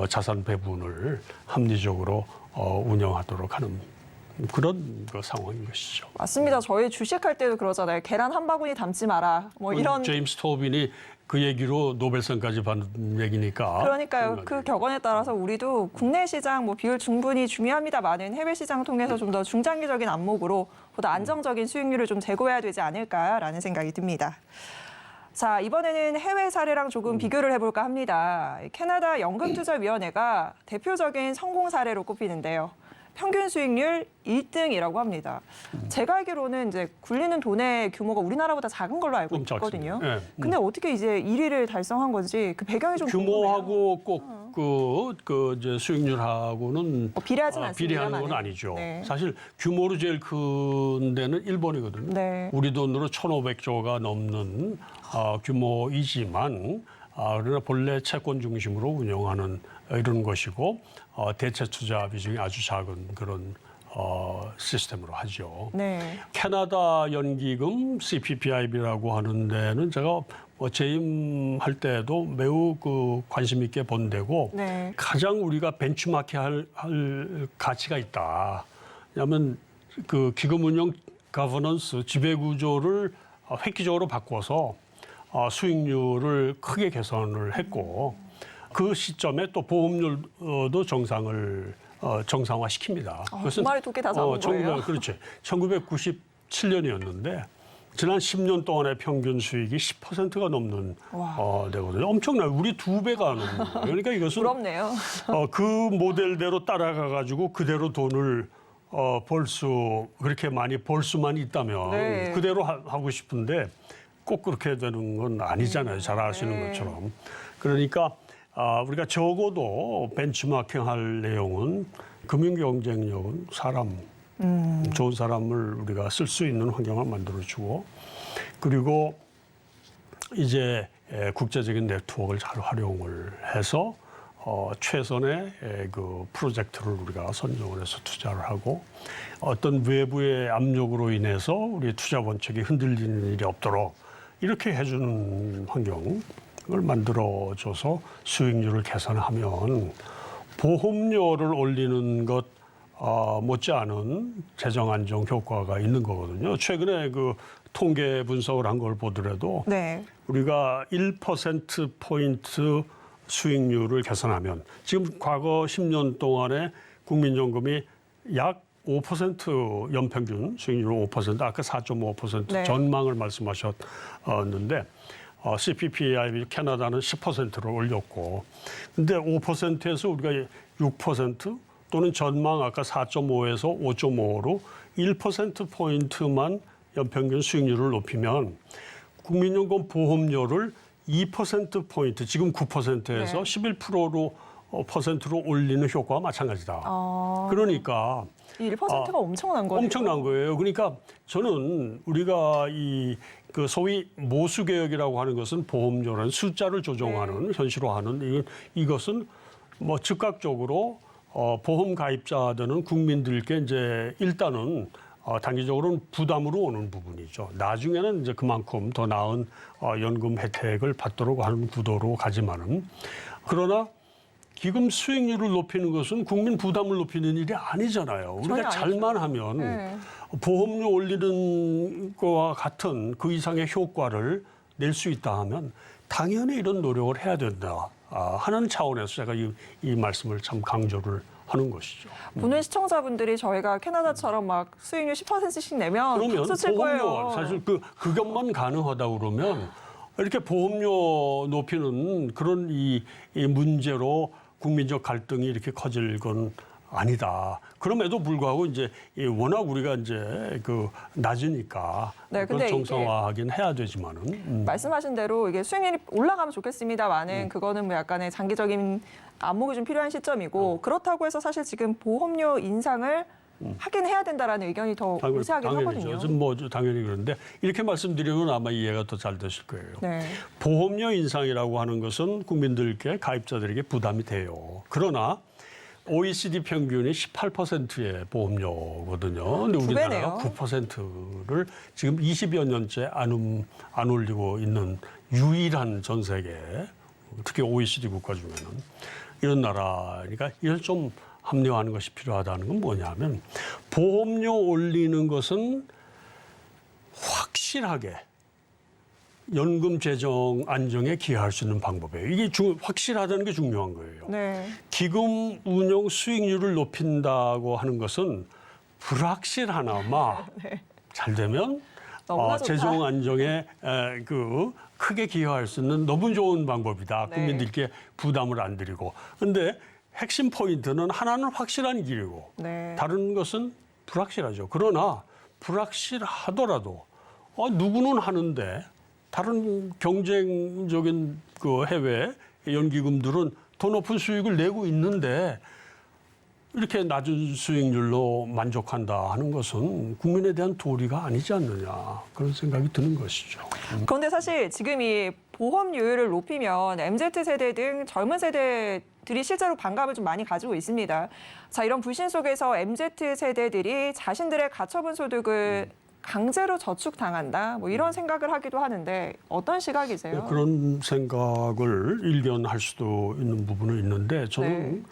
자산 배분을 합리적으로 운영하도록 하는 그런 상황인 것이죠. 맞습니다. 저희 주식할 때도 그러잖아요. 계란 한 바구니 담지 마라. 뭐 이런. 제임스 토빈이 그 얘기로 노벨상까지 받은 얘기니까. 그러니까요. 그 격언에 따라서 우리도 국내 시장 뭐 비율 충분히 중요합니다만은 해외 시장 통해서 좀 더 중장기적인 안목으로 보다 안정적인 수익률을 좀 제고해야 되지 않을까라는 생각이 듭니다. 자, 이번에는 해외 사례랑 조금 비교를 해볼까 합니다. 캐나다 연금투자위원회가 대표적인 성공 사례로 꼽히는데요. 평균 수익률 1등이라고 합니다. 제가 알기로는 이제 굴리는 돈의 규모가 우리나라보다 작은 걸로 알고 있거든요. 네. 근데 어떻게 이제 1위를 달성한 건지 그 배경이 좀 궁금해요. 규모하고 꼭 이제 수익률하고는 비례하진 않습니다. 비례하는 건 아니죠. 네. 사실 규모로 제일 큰 데는 일본이거든요. 네. 우리 돈으로 1,500조가 넘는 규모이지만 그러나 본래 채권 중심으로 운영하는 이런 것이고 대체 투자 비중이 아주 작은 그런 시스템으로 하죠. 네. 캐나다 연기금 CPPIB라고 하는 데는 제가 재임할 때도 매우 관심 있게 본 데고 네. 가장 우리가 벤치마킹 할 가치가 있다. 왜냐하면 기금 운영 가버넌스 지배 구조를 획기적으로 바꿔서 수익률을 크게 개선을 했고 그 시점에 또 보험료도 정상화시킵니다. 두 마리 토끼 다 잡은 거예요? 그렇죠. 1997년이었는데 지난 10년 동안의 평균 수익이 10%가 넘는 되거든요. 엄청나요. 우리 2배가 넘는 거예요. 그러니까 이것은 부럽네요. 그 모델대로 따라가 가지고 그대로 돈을 그렇게 많이 벌 수만 있다면 네. 그대로 하고 싶은데 꼭 그렇게 되는 건 아니잖아요. 잘 아시는 네. 것처럼. 그러니까 우리가 적어도 벤치마킹할 내용은 금융 경쟁력은 좋은 사람을 우리가 쓸 수 있는 환경을 만들어주고 그리고 이제 국제적인 네트워크를 잘 활용을 해서 최선의 그 프로젝트를 우리가 선정을 해서 투자를 하고 어떤 외부의 압력으로 인해서 우리 투자 원칙이 흔들리는 일이 없도록 이렇게 해주는 환경을 만들어줘서 수익률을 개선하면 보험료를 올리는 것 못지않은 재정 안정 효과가 있는 거거든요. 최근에 그 통계 분석을 한 걸 보더라도 네. 우리가 1%포인트 수익률을 개선하면 지금 과거 10년 동안에 국민연금이 약 5% 연평균 수익률 5% 아까 4.5% 네. 전망을 말씀하셨는데 CPPIB 캐나다는 10%를 올렸고 근데 5%에서 우리가 6% 또는 전망 아까 4.5에서 5.5로 1%포인트만 연평균 수익률을 높이면 국민연금 보험료를 2%포인트, 지금 9%에서 네. 11%로 퍼센트로 올리는 효과와 마찬가지다. 그러니까 1%가 엄청난 거예요. 엄청난 거예요. 그러니까 저는 우리가 그 소위 모수개혁이라고 하는 것은 보험료라는 숫자를 조정하는 현실화하는 이것은 뭐 즉각적으로 보험 가입자들은 국민들께 이제 일단은 단기적으로는 부담으로 오는 부분이죠. 나중에는 이제 그만큼 더 나은 연금 혜택을 받도록 하는 구도로 가지만은 그러나 기금 수익률을 높이는 것은 국민 부담을 높이는 일이 아니잖아요. 우리가 잘만 하면 네. 보험료 올리는 거와 같은 그 이상의 효과를 낼 수 있다 하면 당연히 이런 노력을 해야 된다 하는 차원에서 제가 이 말씀을 참 강조를 하는 것이죠. 보는 시청자분들이 저희가 캐나다처럼 막 수익률 10%씩 내면 그러면 박수 칠 보험료 거예요. 사실 그것만 가능하다 그러면 이렇게 보험료 높이는 그런 이 문제로 국민적 갈등이 이렇게 커질 건 아니다. 그럼에도 불구하고 이제 워낙 우리가 이제 낮으니까 네, 그걸 근데 정상화하긴 해야 되지만은 말씀하신 대로 이게 수익률이 올라가면 좋겠습니다만은 그거는 뭐 약간의 장기적인 안목이 좀 필요한 시점이고 그렇다고 해서 사실 지금 보험료 인상을 하긴 해야 된다라는 의견이 더 우세하긴 하거든요. 뭐 당연히 그런데 이렇게 말씀드리면 아마 이해가 더 잘 되실 거예요. 네. 보험료 인상이라고 하는 것은 국민들께 가입자들에게 부담이 돼요. 그러나 OECD 평균이 18%의 보험료거든요. 근데 우리나라가 9%를 지금 20여 년째 안 올리고 있는 유일한 전 세계, 특히 OECD 국가 중에는 이런 나라니까 이걸 좀 합리화하는 것이 필요하다는 건 뭐냐면 보험료 올리는 것은 확실하게 연금 재정 안정에 기여할 수 있는 방법이에요. 이게 확실하다는 게 중요한 거예요. 네. 기금 운용 수익률을 높인다고 하는 것은 불확실하나마 잘 되면 너무나 좋다. 재정 안정에 크게 기여할 수 있는 너무 좋은 방법이다. 네. 국민들께 부담을 안 드리고. 그런데 핵심 포인트는 하나는 확실한 길이고 네. 다른 것은 불확실하죠. 그러나 불확실하더라도 누구는 하는데 다른 경쟁적인 해외 연기금들은 더 높은 수익을 내고 있는데 이렇게 낮은 수익률로 만족한다 하는 것은 국민에 대한 도리가 아니지 않느냐 그런 생각이 드는 것이죠. 그런데 사실 지금 이 보험료율을 높이면 MZ세대 등 젊은 세대들이 실제로 반감을 좀 많이 가지고 있습니다. 자, 이런 불신 속에서 MZ세대들이 자신들의 가처분 소득을 강제로 저축당한다 뭐 이런 생각을 하기도 하는데 어떤 시각이세요? 그런 생각을 일견할 수도 있는 부분은 있는데 저는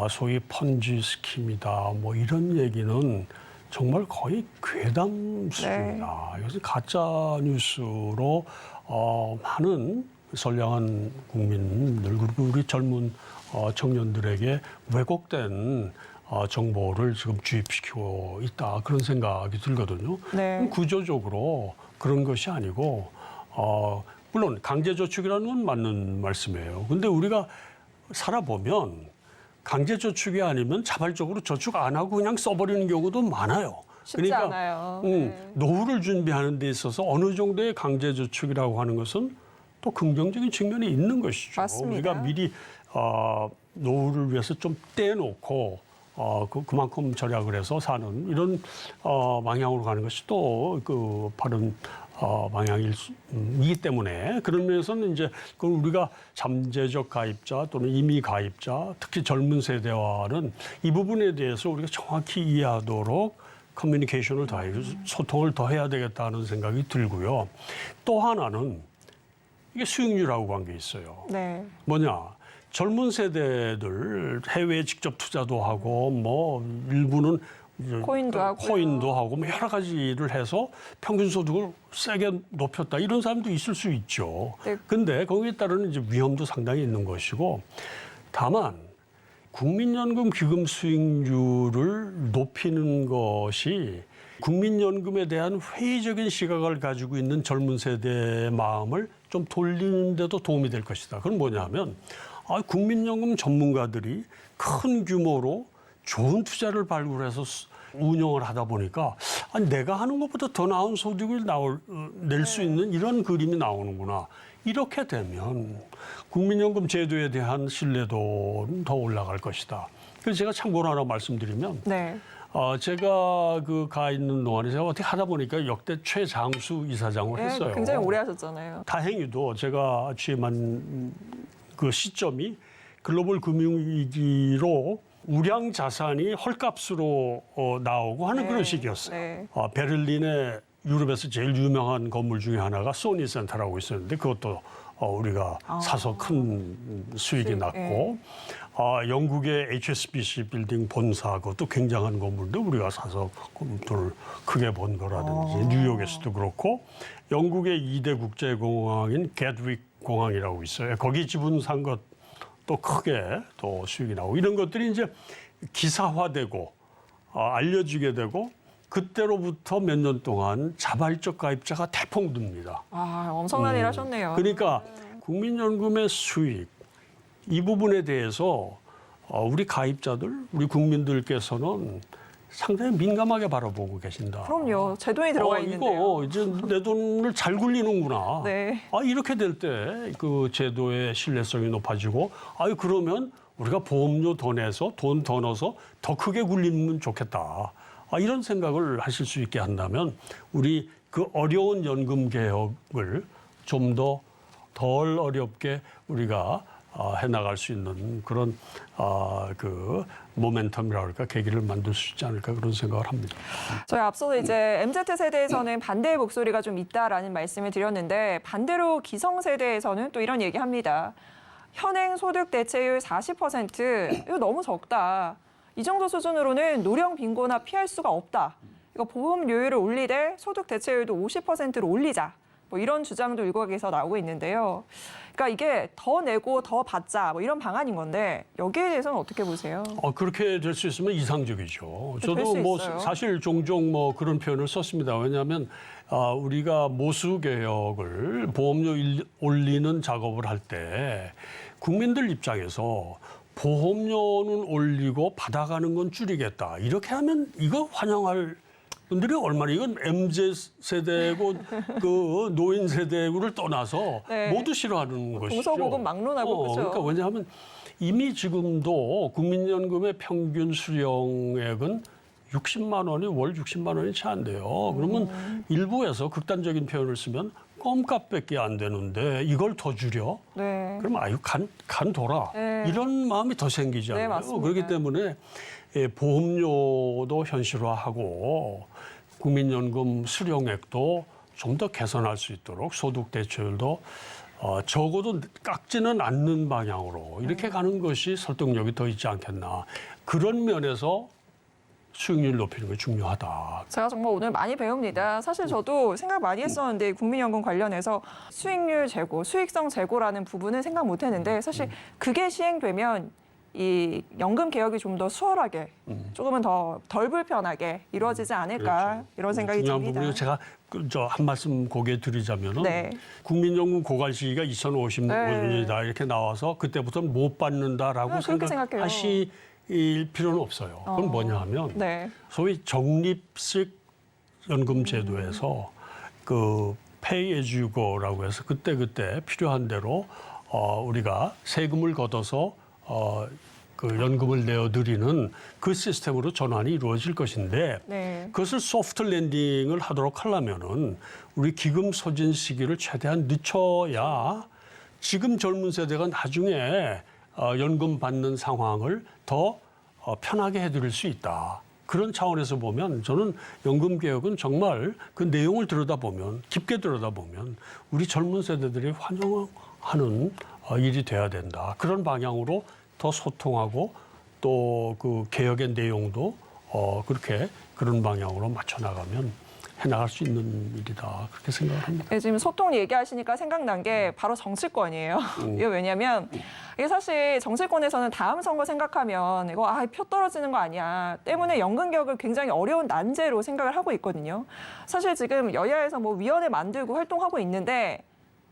소위 펀지 스킴이다 뭐 이런 얘기는 정말 거의 괴담 수준이다. 요새 가짜 뉴스로 많은 선량한 국민들 그리고 우리 젊은 청년들에게 왜곡된 정보를 지금 주입시키고 있다 그런 생각이 들거든요. 네. 구조적으로 그런 것이 아니고 물론 강제저축이라는 건 맞는 말씀이에요. 근데 우리가 살아보면 강제저축이 아니면 자발적으로 저축 안 하고 그냥 써버리는 경우도 많아요. 쉽지 않아요. 노후를 준비하는 데 있어서 어느 정도의 강제저축이라고 하는 것은 또 긍정적인 측면이 있는 것이죠. 맞습니다. 우리가 미리 노후를 위해서 좀 떼놓고 그만큼 절약을 해서 사는 이런 방향으로 가는 것이 또 바른 방향이기 때문에 그런 면에서는 이제 우리가 잠재적 가입자 또는 임의 가입자 특히 젊은 세대와는 이 부분에 대해서 우리가 정확히 이해하도록 커뮤니케이션을 더 해서 소통을 더 해야 되겠다는 생각이 들고요. 또 하나는 이게 수익률하고 관계 있어요. 네. 뭐냐? 젊은 세대들 해외에 직접 투자도 하고 뭐 일부는 코인도 하고 뭐 여러 가지를 해서 평균 소득을 세게 높였다 이런 사람도 있을 수 있죠. 네. 근데 거기에 따른 이제 위험도 상당히 있는 것이고 다만 국민연금 기금 수익률을 높이는 것이 국민연금에 대한 회의적인 시각을 가지고 있는 젊은 세대의 마음을 좀 돌리는 데도 도움이 될 것이다. 그건 뭐냐면 국민연금 전문가들이 큰 규모로 좋은 투자를 발굴해서 운영을 하다 보니까 내가 하는 것보다 더 나은 소득을 낼 수 있는 이런 그림이 나오는구나. 이렇게 되면 국민연금 제도에 대한 신뢰도 더 올라갈 것이다. 그래서 제가 참고로 하나 말씀드리면 제가 가 있는 동안에 제가 어떻게 하다 보니까 역대 최장수 이사장을 했어요. 굉장히 오래 하셨잖아요. 다행히도 제가 취임한 그 시점이 글로벌 금융위기로 우량 자산이 헐값으로 나오고 하는 그런 시기였어요. 네. 베를린에 유럽에서 제일 유명한 건물 중에 하나가 소니 센터라고 있었는데 그것도 우리가 사서 큰 수익이 났고 영국의 HSBC 빌딩 본사 그것도 굉장한 건물인데 우리가 사서 돈을 크게 번 거라든지 뉴욕에서도 그렇고 영국의 2대 국제공항인 겟윅 공항이라고 있어요. 거기 지분 산 것도 크게 또 수익이 나오고 이런 것들이 이제 기사화되고 알려지게 되고 그때로부터 몇 년 동안 자발적 가입자가 태풍 듭니다. 엄청난 일 하셨네요. 그러니까 국민연금의 수익 이 부분에 대해서 우리 가입자들, 우리 국민들께서는 상당히 민감하게 바라보고 계신다. 그럼요. 제 돈이 들어가 있는데요. 이거 이제 내 돈을 잘 굴리는구나. 네. 이렇게 될 때 그 제도의 신뢰성이 높아지고 그러면 우리가 보험료 더 내서 돈 더 넣어서 더 크게 굴리면 좋겠다. 이런 생각을 하실 수 있게 한다면 우리 그 어려운 연금 개혁을 좀 더 덜 어렵게 우리가 해나갈 수 있는 그런 그 모멘텀이라 할까 계기를 만들 수 있지 않을까 그런 생각을 합니다. 저희 앞서서 이제 MZ 세대에서는 반대의 목소리가 좀 있다라는 말씀을 드렸는데 반대로 기성 세대에서는 또 이런 얘기합니다. 현행 소득 대체율 40% 이거 너무 적다. 이 정도 수준으로는 노령 빈곤화 피할 수가 없다. 이거 보험료율을 올리되 소득 대체율도 50%로 올리자. 뭐 이런 주장도 일각에서 나오고 있는데요. 그러니까 이게 더 내고 더 받자 뭐 이런 방안인 건데 여기에 대해서는 어떻게 보세요? 그렇게 될 수 있으면 이상적이죠. 될 저도 수 뭐 있어요. 사실 종종 뭐 그런 표현을 썼습니다. 왜냐하면 우리가 모수 개혁을 보험료 올리는 작업을 할 때 국민들 입장에서 보험료는 올리고 받아가는 건 줄이겠다. 이렇게 하면 이거 환영할 분들이 얼마나 이건 MZ 세대고 그 노인 세대를 떠나서 네. 모두 싫어하는 것이죠. 동서고금 막론하고 그렇죠. 그러니까 왜냐하면 이미 지금도 국민연금의 평균 수령액은 60만 원이 월 60만 원이 채 안 돼요. 그러면 일부에서 극단적인 표현을 쓰면 껌값밖에 안 되는데 이걸 더 줄여? 네. 그럼 간 돌아. 네. 이런 마음이 더 생기지 않아요? 맞습니다. 그렇기 때문에 보험료도 현실화하고 국민연금 수령액도 좀 더 개선할 수 있도록 소득 대체율도 적어도 깎지는 않는 방향으로 이렇게 가는 것이 설득력이 더 있지 않겠나. 그런 면에서 수익률 높이는 게 중요하다. 제가 정말 오늘 많이 배웁니다. 사실 저도 생각 많이 했었는데 국민연금 관련해서 수익률 제고, 수익성 제고라는 부분은 생각 못 했는데 사실 그게 시행되면 이 연금 개혁이 좀 더 수월하게 조금은 더 덜 불편하게 이루어지지 않을까 그렇죠. 이런 생각이 중요한 듭니다. 부분이 제가 한 말씀 거기에 드리자면은 네. 국민연금 고갈 시기가 2050년이다 이렇게 나와서 그때부터는 못 받는다라고 그렇게 생각해요. 생각하실 필요는 없어요. 그건 뭐냐 하면 네. 소위 적립식 연금 제도에서 그 pay as you go라고 해서 그때 필요한 대로 우리가 세금을 걷어서 그 연금을 내어드리는 그 시스템으로 전환이 이루어질 것인데 네. 그것을 소프트 랜딩을 하도록 하려면은 우리 기금 소진 시기를 최대한 늦춰야 지금 젊은 세대가 나중에 연금 받는 상황을 더 편하게 해드릴 수 있다. 그런 차원에서 보면 저는 연금 개혁은 정말 그 내용을 들여다보면 깊게 들여다보면 우리 젊은 세대들이 환영하는 일이 돼야 된다. 그런 방향으로 더 소통하고 또 그 개혁의 내용도 그렇게 그런 방향으로 맞춰 나가면 해나갈 수 있는 일이다 그렇게 생각을 합니다. 네, 지금 소통 얘기하시니까 생각난 게 바로 정치권이에요. 이게 왜냐면 이게 사실 정치권에서는 다음 선거 생각하면 이거 표 떨어지는 거 아니야 때문에 연금 개혁을 굉장히 어려운 난제로 생각을 하고 있거든요. 사실 지금 여야에서 뭐 위원회 만들고 활동하고 있는데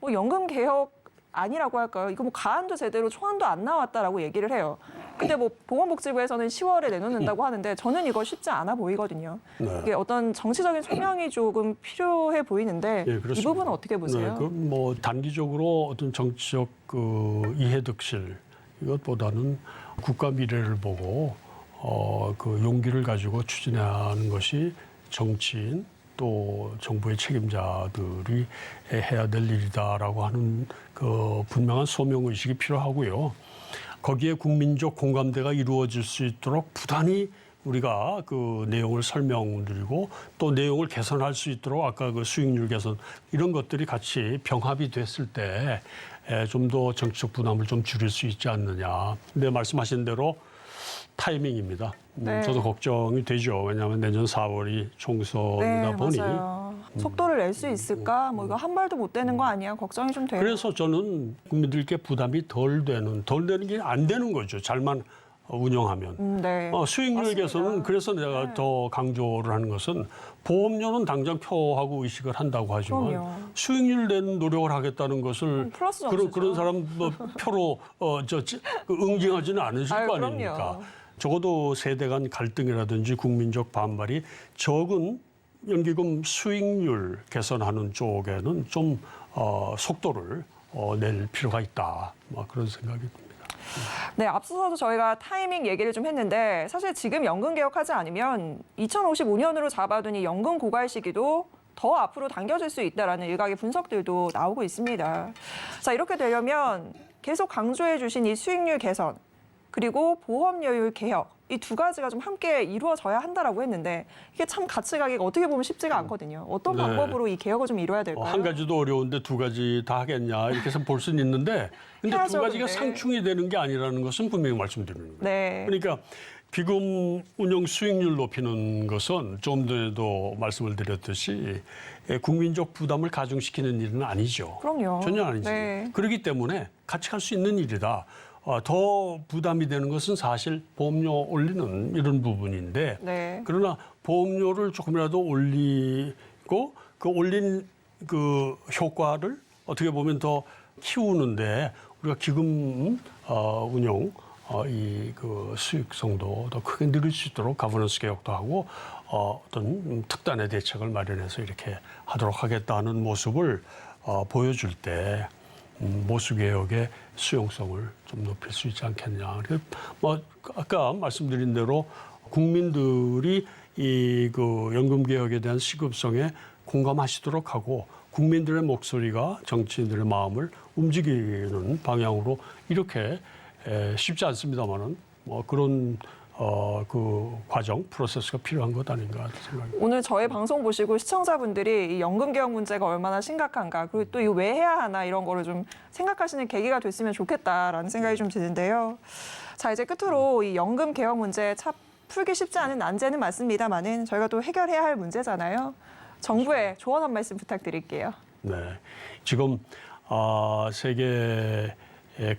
뭐 연금 개혁 아니라고 할까요? 이거 뭐 가안도 제대로 초안도 안 나왔다라고 얘기를 해요. 근데 뭐 보건복지부에서는 10월에 내놓는다고 하는데 저는 이거 쉽지 않아 보이거든요. 네. 이게 어떤 정치적인 소명이 조금 필요해 보이는데 예, 이 그렇습니다. 부분은 어떻게 보세요? 네, 그럼 뭐 단기적으로 어떤 정치적 그 이해득실 이것보다는 국가 미래를 보고 그 용기를 가지고 추진하는 것이 정치인 또 정부의 책임자들이 해야 될 일이다라고 하는 그 분명한 소명 의식이 필요하고요. 거기에 국민적 공감대가 이루어질 수 있도록 부단히 우리가 그 내용을 설명드리고 또 내용을 개선할 수 있도록 아까 그 수익률 개선 이런 것들이 같이 병합이 됐을 때 좀 더 정치적 부담을 좀 줄일 수 있지 않느냐. 근데 말씀하신 대로 타이밍입니다. 네. 저도 걱정이 되죠. 왜냐하면 내년 4월이 총선이다 네, 보니. 맞아요. 속도를 낼 수 있을까? 뭐 이거 한 발도 못 되는 거 아니야? 걱정이 좀 돼요. 그래서 저는 국민들께 부담이 덜 되는 게 안 되는 거죠. 잘만 운영하면. 네. 수익률 맞습니다. 개선은 그래서 내가 네. 더 강조를 하는 것은 보험료는 당장 표하고 의식을 한다고 하지만 그럼요. 수익률 내는 노력을 하겠다는 것을 플러스 점수죠. 그런 사람 뭐 표로 응징하지는 않으실 아유, 거 그럼요. 아닙니까? 적어도 세대 간 갈등이라든지 국민적 반발이 적은 연기금 수익률 개선하는 쪽에는 좀 속도를 낼 필요가 있다. 뭐 그런 생각이 듭니다. 네, 앞서서도 저희가 타이밍 얘기를 좀 했는데 사실 지금 연금 개혁하지 않으면 2055년으로 잡아둔 이 연금 고갈 시기도 더 앞으로 당겨질 수 있다라는 일각의 분석들도 나오고 있습니다. 자, 이렇게 되려면 계속 강조해 주신 이 수익률 개선 그리고 보험료율 개혁 이 두 가지가 좀 함께 이루어져야 한다라고 했는데 이게 참 같이 가기가 어떻게 보면 쉽지가 않거든요. 어떤 네. 방법으로 이 개혁을 좀 이루어야 될까요? 한 가지도 어려운데 두 가지 다 하겠냐 이렇게 해서 볼 수는 있는데 근데 해야죠, 두 가지가 근데. 상충이 되는 게 아니라는 것은 분명히 말씀드리는 거예요. 네. 그러니까 기금 운용 수익률 높이는 것은 좀 전에도 말씀을 드렸듯이 국민적 부담을 가중시키는 일은 아니죠. 그럼요. 전혀 아니죠. 네. 그렇기 때문에 같이 갈 수 있는 일이다. 더 부담이 되는 것은 사실 보험료 올리는 이런 부분인데 네. 그러나 보험료를 조금이라도 올리고 그 올린 그 효과를 어떻게 보면 더 키우는데 우리가 기금 운용 이 그 수익성도 더 크게 늘릴 수 있도록 가버넌스 개혁도 하고 어떤 특단의 대책을 마련해서 이렇게 하도록 하겠다는 모습을 보여줄 때 보수 개혁의 수용성을 좀 높일 수 있지 않겠냐. 뭐 아까 말씀드린 대로 국민들이 이 그 연금 개혁에 대한 시급성에 공감하시도록 하고 국민들의 목소리가 정치인들의 마음을 움직이는 방향으로 이렇게 쉽지 않습니다만은 뭐 그런 그 과정 프로세스가 필요한 것 아닌가 생각합니다. 오늘 저희 방송 보시고 시청자분들이 이 연금 개혁 문제가 얼마나 심각한가 그리고 또 이거 왜 해야 하나 이런 거를 좀 생각하시는 계기가 됐으면 좋겠다라는 생각이 좀 드는데요. 자, 이제 끝으로 이 연금 개혁 문제 참 풀기 쉽지 않은 난제는 맞습니다만은 저희가 또 해결해야 할 문제잖아요. 정부에 조언 한 말씀 부탁드릴게요. 네, 지금 세계의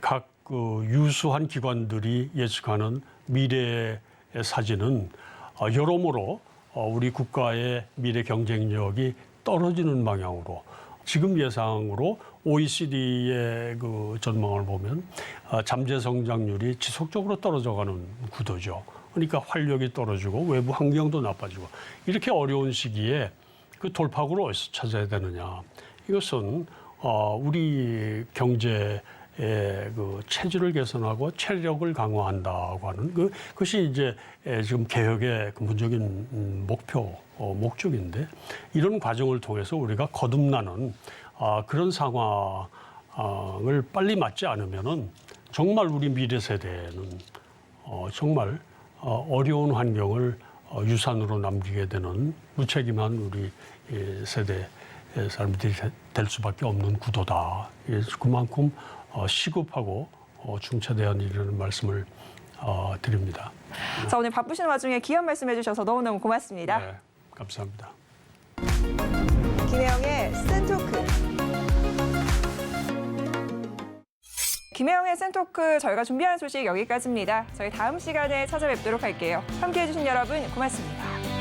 각 그 유수한 기관들이 예측하는 미래의 사진은 여러모로 우리 국가의 미래 경쟁력이 떨어지는 방향으로 지금 예상으로 OECD의 그 전망을 보면 잠재 성장률이 지속적으로 떨어져가는 구도죠. 그러니까 활력이 떨어지고 외부 환경도 나빠지고 이렇게 어려운 시기에 그 돌파구를 어디서 찾아야 되느냐. 이것은 우리 경제의 그 체질을 개선하고 체력을 강화한다고 하는 그것이 이제 지금 개혁의 근본적인 목적인데 이런 과정을 통해서 우리가 거듭나는 그런 상황을 빨리 맞지 않으면은 정말 우리 미래 세대는 정말 어려운 환경을 유산으로 남기게 되는 무책임한 우리 세대 사람들이 될 수밖에 없는 구도다. 그만큼 시급하고 중차대한 일이라는 말씀을 드립니다. 자, 오늘 바쁘신 와중에 귀한 말씀 해주셔서 너무너무 고맙습니다. 네, 감사합니다. 김혜영의 센토크. 김혜영의 센토크 저희가 준비한 소식 여기까지입니다. 저희 다음 시간에 찾아뵙도록 할게요. 함께해 주신 여러분 고맙습니다.